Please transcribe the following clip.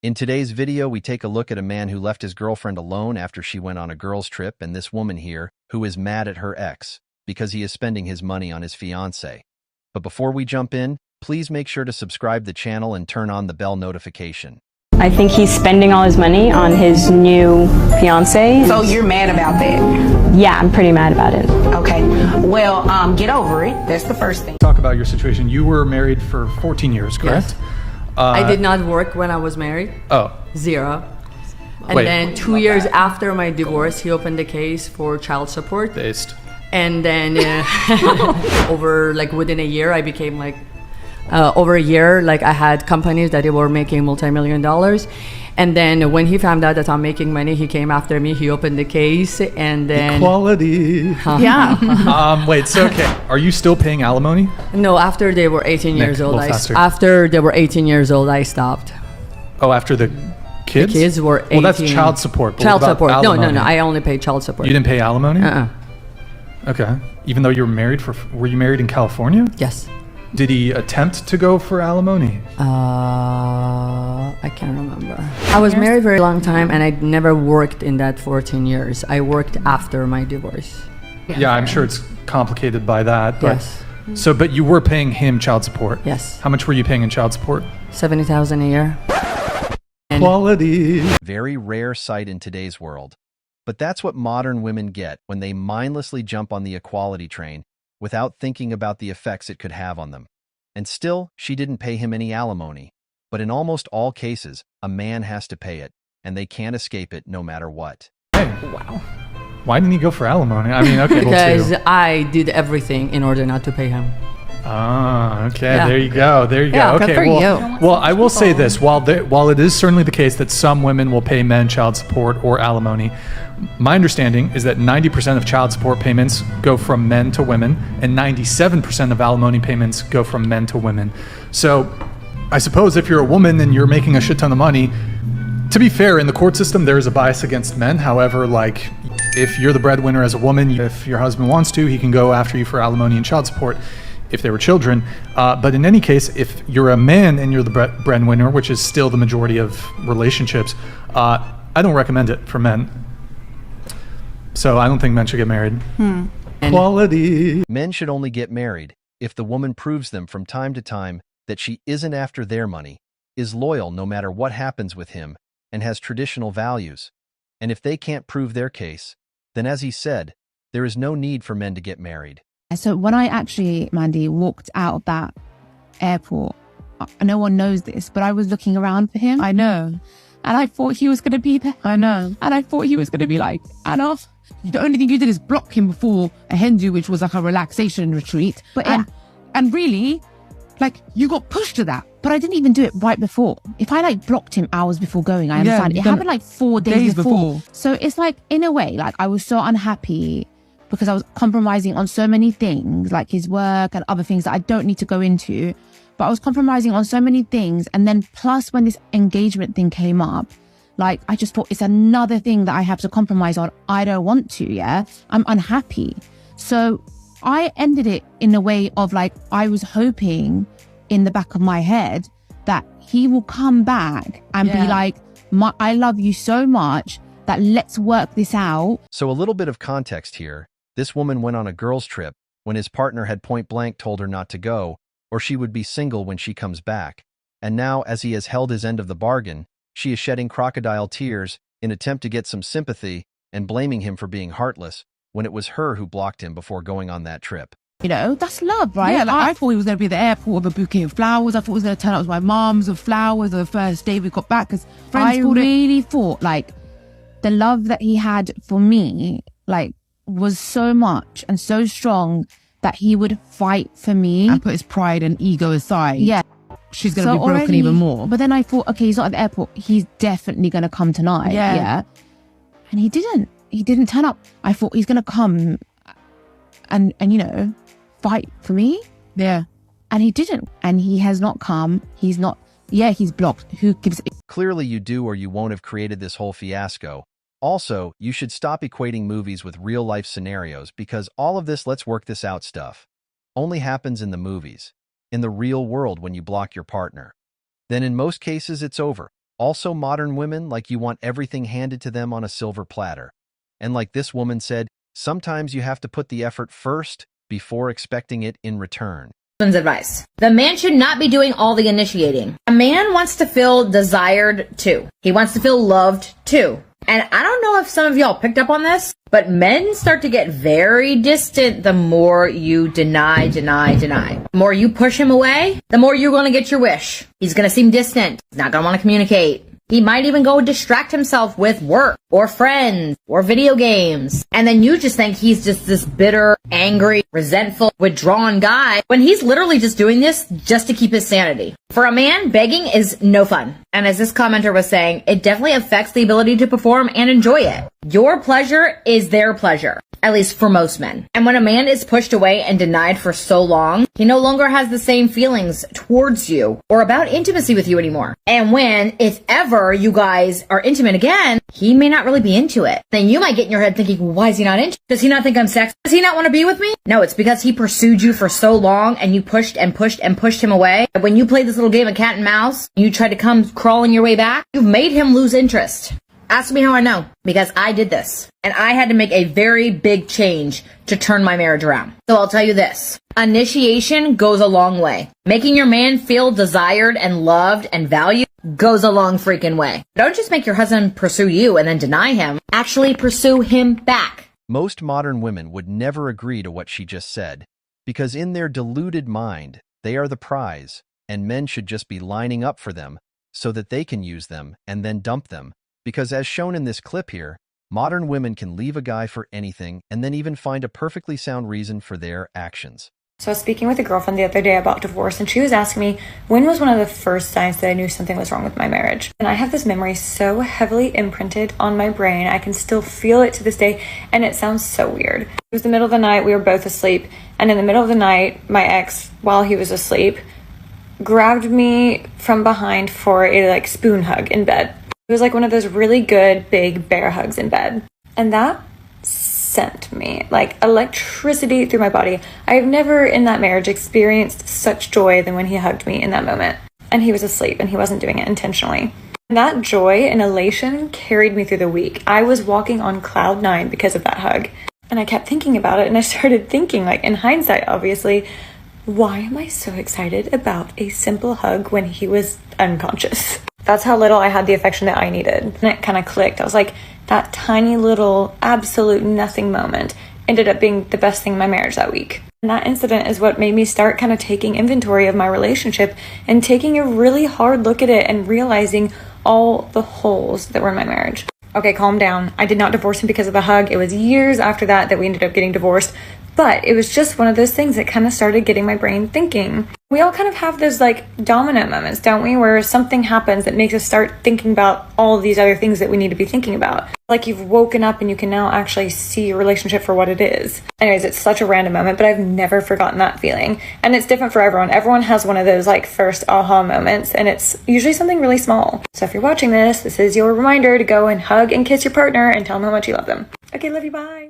In today's video, we take a look at a man who left his girlfriend alone after she went on a girls' trip, and this woman here who is mad at her ex because he is spending his money on his fiancée. But before we jump in, please make sure to subscribe the channel and turn on the bell notification. I think he's spending all his money on his new fiance. So you're mad about that? Yeah, I'm pretty mad about it. Okay. Well, get over it. That's the first thing. Talk about your situation. You were married for 14 years, correct? Yes. I did not work when I was married. Oh. Zero. And Wait. then 2 years after my divorce, he opened a case for child support. Based. And then within a year, I became over a year, I had companies that they were making multi-million dollars. And then when he found out that I'm making money, he came after me. He opened the case, and then Equality. yeah. Wait. So okay, are you still paying alimony? No, after they were 18 years old, faster. after they were 18 years old, I stopped. Oh, after the kids? The kids were 18. Well, that's child support. But Child what about support. alimony? No. I only paid child support. You didn't pay alimony? Uh-uh. Okay. Even though you were married were you married in California? Yes. Did he attempt to go for alimony? I can't remember. I was married for a long time, and I never worked in that 14 years. I worked after my divorce. Yeah, I'm sure it's complicated by that. But, Yes. So, but you were paying him child support? Yes. How much were you paying in child support? 70,000 a year. Quality. Very rare sight in today's world. But that's what modern women get when they mindlessly jump on the equality train without thinking about the effects it could have on them. And still, she didn't pay him any alimony. But in almost all cases, a man has to pay it, and they can't escape it no matter what. Hey. Wow. Why didn't he go for alimony? I mean, okay. Because I did everything in order not to pay him. Ah, okay. Yeah. There you go. There you Yeah, go. good Okay. for Well, you. well, I will say this: while it is certainly the case that some women will pay men child support or alimony, my understanding is that 90% of child support payments go from men to women, and 97% of alimony payments go from men to women. So, I suppose if you're a woman and you're making a shit ton of money, to be fair, in the court system there is a bias against men. However, if you're the breadwinner as a woman, if your husband wants to, he can go after you for alimony and child support if they were children. But in any case, if you're a man and you're the breadwinner, which is still the majority of relationships, I don't recommend it for men. So I don't think men should get married. Quality. Men should only get married if the woman proves them from time to time that she isn't after their money, is loyal no matter what happens with him, and has traditional values. And if they can't prove their case, then as he said, there is no need for men to get married. So when I actually, Mandy, walked out of that airport, no one knows this, but I was looking around for him. I know. And I thought he was going to be there. I know. And I thought he was going to be like, Anna, the only thing you did is block him before a Hindu, which was like a relaxation retreat. But and really, you got pushed to that. But I didn't even do it right before. If I blocked him hours before going, I understand. It happened 4 days before. So it's in a way, I was so unhappy because I was compromising on so many things, like his work and other things that I don't need to go into. But I was compromising on so many things. And then plus when this engagement thing came up, I just thought it's another thing that I have to compromise on. I don't want to, yeah? I'm unhappy. So I ended it in a way of I was hoping in the back of my head that he will come back and be like, I love you so much that let's work this out. So a little bit of context here. This woman went on a girls' trip when his partner had point blank told her not to go, or she would be single when she comes back. And now, as he has held his end of the bargain, she is shedding crocodile tears in attempt to get some sympathy and blaming him for being heartless when it was her who blocked him before going on that trip. That's love, right? Yeah, I thought he was going to be at the airport with a bouquet of flowers. I thought he was going to turn up with my mom's with flowers the first day we got back because friends I called it. really thought the love that he had for me was so much and so strong that he would fight for me And put his pride and ego aside. Yeah. She's going to be broken even more. But then I thought, okay, he's not at the airport. He's definitely going to come tonight. Yeah. And he didn't. He didn't turn up. I thought he's going to come and fight for me. Yeah. And he didn't. And he has not come. He's not. Yeah, he's blocked. Who gives? Clearly you do, or you won't have created this whole fiasco. Also, you should stop equating movies with real-life scenarios because all of this let's work this out stuff only happens in the movies. In the real world, when you block your partner, then in most cases it's over. Also, modern women, like, you want everything handed to them on a silver platter. And like this woman said, sometimes you have to put the effort first before expecting it in return. Advice. The man should not be doing all the initiating. A man wants to feel desired too. He wants to feel loved too. And I don't know if some of y'all picked up on this, but men start to get very distant the more you deny. The more you push him away, the more you're going to get your wish. He's going to seem distant. He's not going to want to communicate. He might even go distract himself with work or friends or video games. And then you just think he's just this bitter, angry, resentful, withdrawn guy when he's literally just doing this just to keep his sanity. For a man, begging is no fun. And as this commenter was saying, it definitely affects the ability to perform and enjoy it. Your pleasure is their pleasure, at least for most men. And when a man is pushed away and denied for so long, he no longer has the same feelings towards you or about intimacy with you anymore. And when, if ever, you guys are intimate again, he may not really be into it. Then you might get in your head thinking, well, why is he not into it? Does he not think I'm sexy? Does he not want to be with me? No, it's because he pursued you for so long and you pushed him away. And when you played this little game of cat and mouse, you tried to come crawling your way back, you've made him lose interest. Ask me how I know, because I did this. And I had to make a very big change to turn my marriage around. So I'll tell you this. Initiation goes a long way. Making your man feel desired and loved and valued goes a long freaking way. Don't just make your husband pursue you and then deny him. Actually pursue him back. Most modern women would never agree to what she just said, because in their deluded mind, they are the prize, and men should just be lining up for them so that they can use them and then dump them. Because as shown in this clip here, modern women can leave a guy for anything and then even find a perfectly sound reason for their actions. So I was speaking with a girlfriend the other day about divorce, and she was asking me, when was one of the first signs that I knew something was wrong with my marriage? And I have this memory so heavily imprinted on my brain, I can still feel it to this day, and it sounds so weird. It was the middle of the night, we were both asleep, and in the middle of the night, my ex, while he was asleep, grabbed me from behind for a spoon hug in bed. It was like one of those really good big bear hugs in bed. And that sent me like electricity through my body. I have never in that marriage experienced such joy than when he hugged me in that moment. And he was asleep and he wasn't doing it intentionally. And that joy and elation carried me through the week. I was walking on cloud 9 because of that hug. And I kept thinking about it, and I started thinking, like, in hindsight, obviously, why am I so excited about a simple hug when he was unconscious? That's how little I had the affection that I needed. And it kind of clicked. I was like, that tiny little absolute nothing moment ended up being the best thing in my marriage that week. And that incident is what made me start kind of taking inventory of my relationship and taking a really hard look at it and realizing all the holes that were in my marriage. Okay, calm down. I did not divorce him because of the hug. It was years after that we ended up getting divorced. But it was just one of those things that kind of started getting my brain thinking. We all kind of have those domino moments, don't we? Where something happens that makes us start thinking about all of these other things that we need to be thinking about. Like you've woken up and you can now actually see your relationship for what it is. Anyways, it's such a random moment, but I've never forgotten that feeling. And it's different for everyone. Everyone has one of those first aha moments, and it's usually something really small. So if you're watching this is your reminder to go and hug and kiss your partner and tell them how much you love them. Okay, love you, bye.